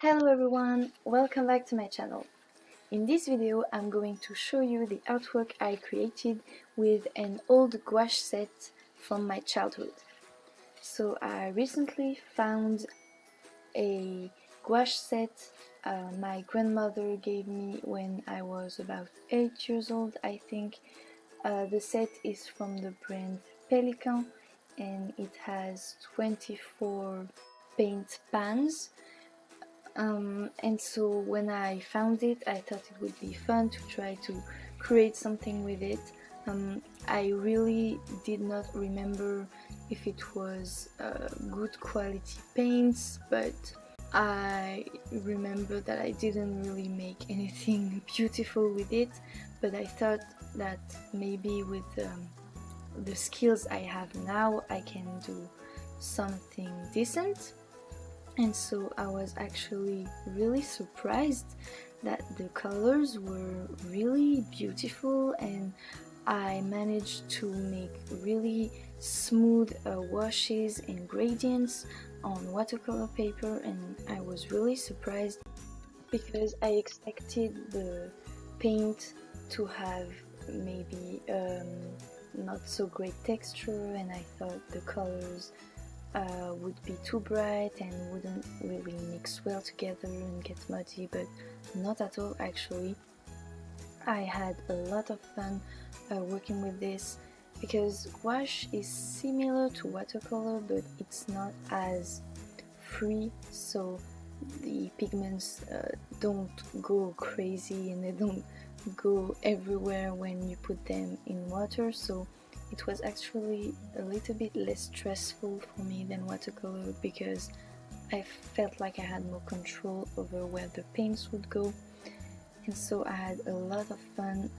Hello everyone, welcome back to my channel. In this video I'm going to show you the artwork I created with an old gouache set from my childhood. So I recently found a gouache set my grandmother gave me when I was about 8 years old, I think. The set is from the brand Pelikan and it has 24 paint pans. And so when I found it, I thought it would be fun to try to create something with it. I really did not remember if it was good quality paints, but I remember that I didn't really make anything beautiful with it, but I thought that maybe with the skills I have now I can do something decent. And so I was actually really surprised that the colors were really beautiful, and I managed to make really smooth washes and gradients on watercolor paper, and I was really surprised because I expected the paint to have maybe not so great texture, and I thought the colors would be too bright and wouldn't really mix well together and get muddy, but not at all actually. I had a lot of fun working with this because gouache is similar to watercolor, but it's not as free, so the pigments don't go crazy and they don't go everywhere when you put them in water, so it was actually a little bit less stressful for me than watercolor because I felt like I had more control over where the paints would go, and so I had a lot of fun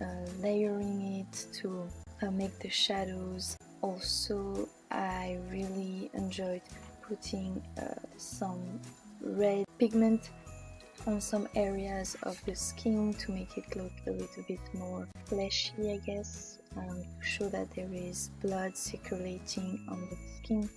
layering it to make the shadows. Also, I really enjoyed putting some red pigment on some areas of the skin to make it look a little bit more fleshy, I guess, to show that there is blood circulating on the skin.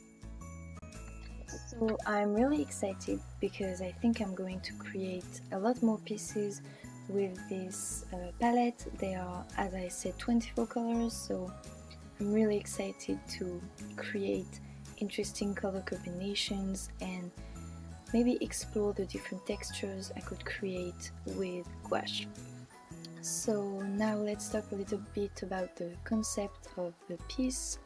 So I'm really excited because I think I'm going to create a lot more pieces with this palette. There are, as I said, 24 colors, so I'm really excited to create interesting color combinations and maybe explore the different textures I could create with gouache. So now let's talk a little bit about the concept of the piece.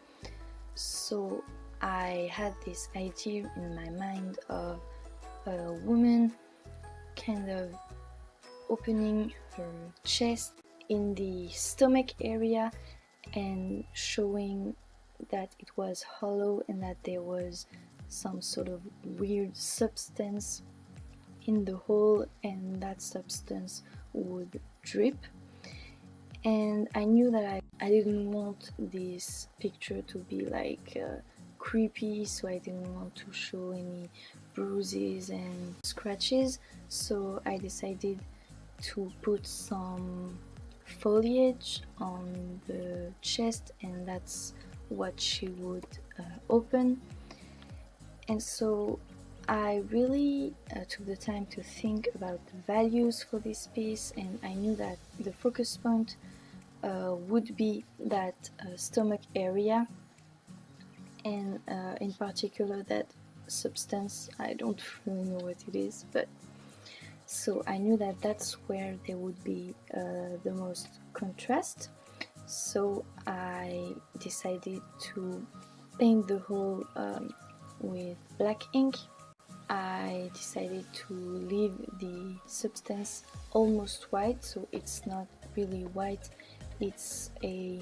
So I had this idea in my mind of a woman kind of opening her chest in the stomach area and showing that it was hollow and that there was some sort of weird substance in the hole, and that substance would drip. And I knew that I didn't want this picture to be like creepy, so I didn't want to show any bruises and scratches, so I decided to put some foliage on the chest, and that's what she would open. And so I really took the time to think about the values for this piece, and I knew that the focus point would be that stomach area, and in particular that substance. I don't really know what it is, but so I knew that that's where there would be the most contrast. So I decided to paint the whole with black ink. I decided to leave the substance almost white, so it's not really white, it's a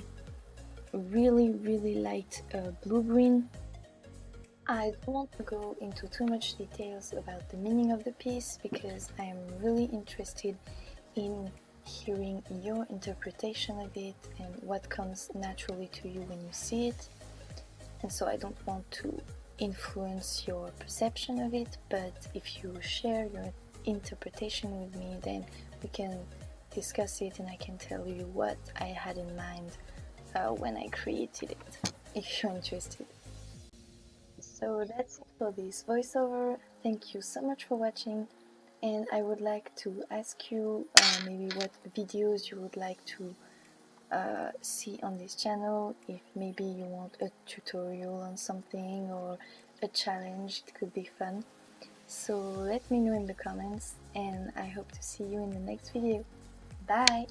really light blue-green. I don't want to go into too much details about the meaning of the piece because I am really interested in hearing your interpretation of it and what comes naturally to you when you see it. And so I don't want to influence your perception of it, but if you share your interpretation with me, then we can discuss it and I can tell you what I had in mind when I created it, if you're interested. So that's it for this voiceover. Thank you so much for watching. And I would like to ask you maybe what videos you would like to see on this channel. If maybe you want a tutorial on something or a challenge, it could be fun. So let me know in the comments, and I hope to see you in the next video. Bye!